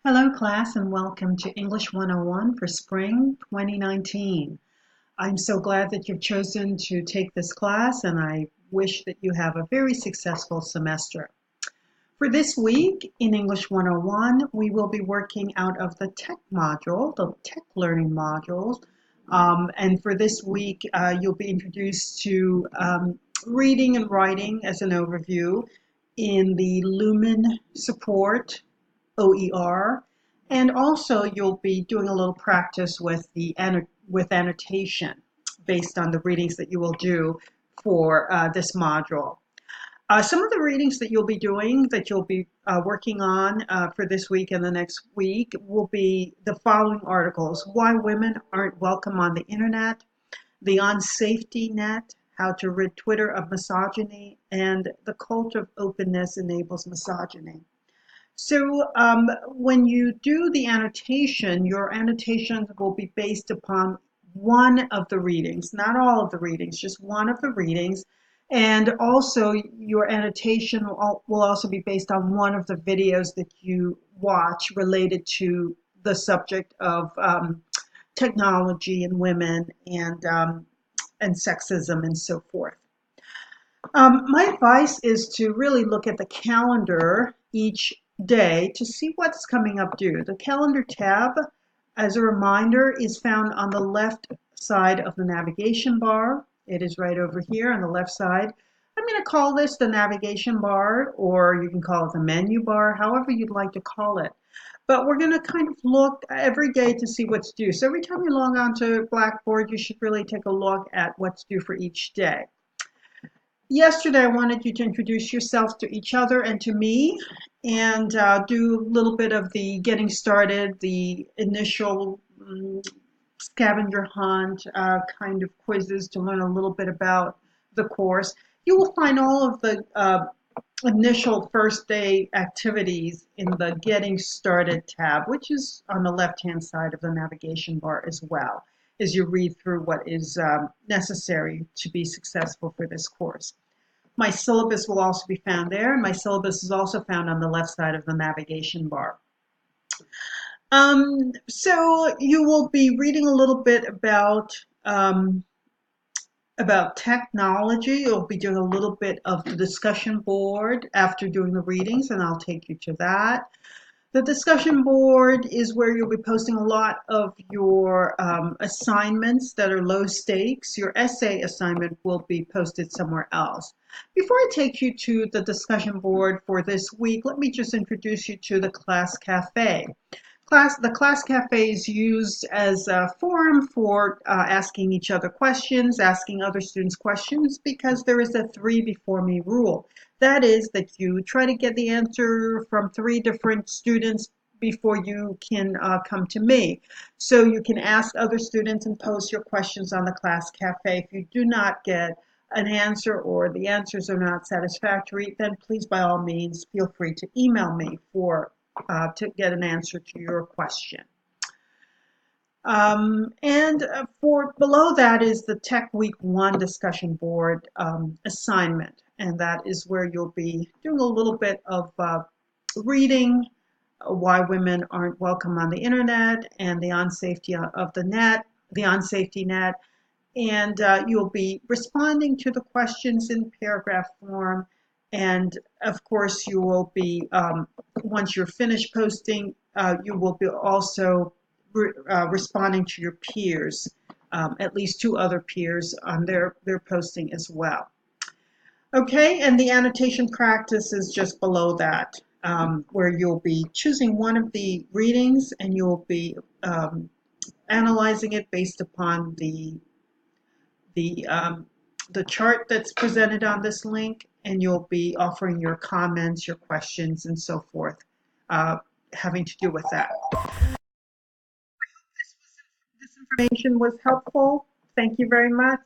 Hello class and welcome to English 101 for spring 2019. I'm so glad that you've chosen to take this class and I wish that you have a very successful semester. For this week in English 101, we will be working out of the tech module, the tech learning modules. And for this week, you'll be introduced to reading and writing as an overview in the Lumen Support OER, and also you'll be doing a little practice with with annotation based on the readings that you will do for this module. Some of the readings that you'll be doing, that you'll be working on for this week and the next week will be the following articles: Why Women Aren't Welcome on the Internet, The On-Safety Net, How to Rid Twitter of Misogyny, and The Cult of Openness Enables Misogyny. So when you do the annotation, your annotations will be based upon one of the readings, not all of the readings, just one of the readings. And also your annotation will also be based on one of the videos that you watch related to the subject of technology and women and sexism and so forth. My advice is to really look at the calendar each day to see what's coming up due. The calendar tab, as a reminder, is found on the left side of the navigation bar. It is right over here on the left side. I'm going to call this the navigation bar, or you can call it the menu bar, however you'd like to call it. But we're going to kind of look every day to see what's due. So every time you log on to Blackboard, you should really take a look at what's due for each day. Yesterday, I wanted you to introduce yourselves to each other and to me and do a little bit of the getting started, the initial scavenger hunt kind of quizzes to learn a little bit about the course. You will find all of the initial first day activities in the Getting Started tab, which is on the left-hand side of the navigation bar as well, as you read through what is necessary to be successful for this course. My syllabus will also be found there, and my syllabus is also found on the left side of the navigation bar. So you will be reading a little bit about technology. You'll be doing a little bit of the discussion board after doing the readings, and I'll take you to that. The discussion board is where you'll be posting a lot of your assignments that are low stakes. Your essay assignment will be posted somewhere else. Before I take you to the discussion board for this week, let me just introduce you to the Class Cafe. The Class Cafe is used as a forum for asking each other questions, asking other students questions, because there is a 3 before me rule. That is that you try to get the answer from 3 different students before you can come to me. So you can ask other students and post your questions on the Class Cafe. If you do not get an answer or the answers are not satisfactory, then please by all means feel free to email me to get an answer to your question. For below that is the Tech Week 1 discussion board assignment, and that is where you'll be doing a little bit of reading, Why Women Aren't Welcome on the Internet, and the on-safety of the net, the on-safety net, and you'll be responding to the questions in paragraph form. And of course, you will be, once you're finished posting, you will be also responding to your peers, at least 2 other peers on their posting as well. Okay, and the annotation practice is just below that, where you'll be choosing one of the readings and you'll be analyzing it based upon the chart that's presented on this link, and you'll be offering your comments, your questions, and so forth, having to do with that. I hope this information was helpful. Thank you very much.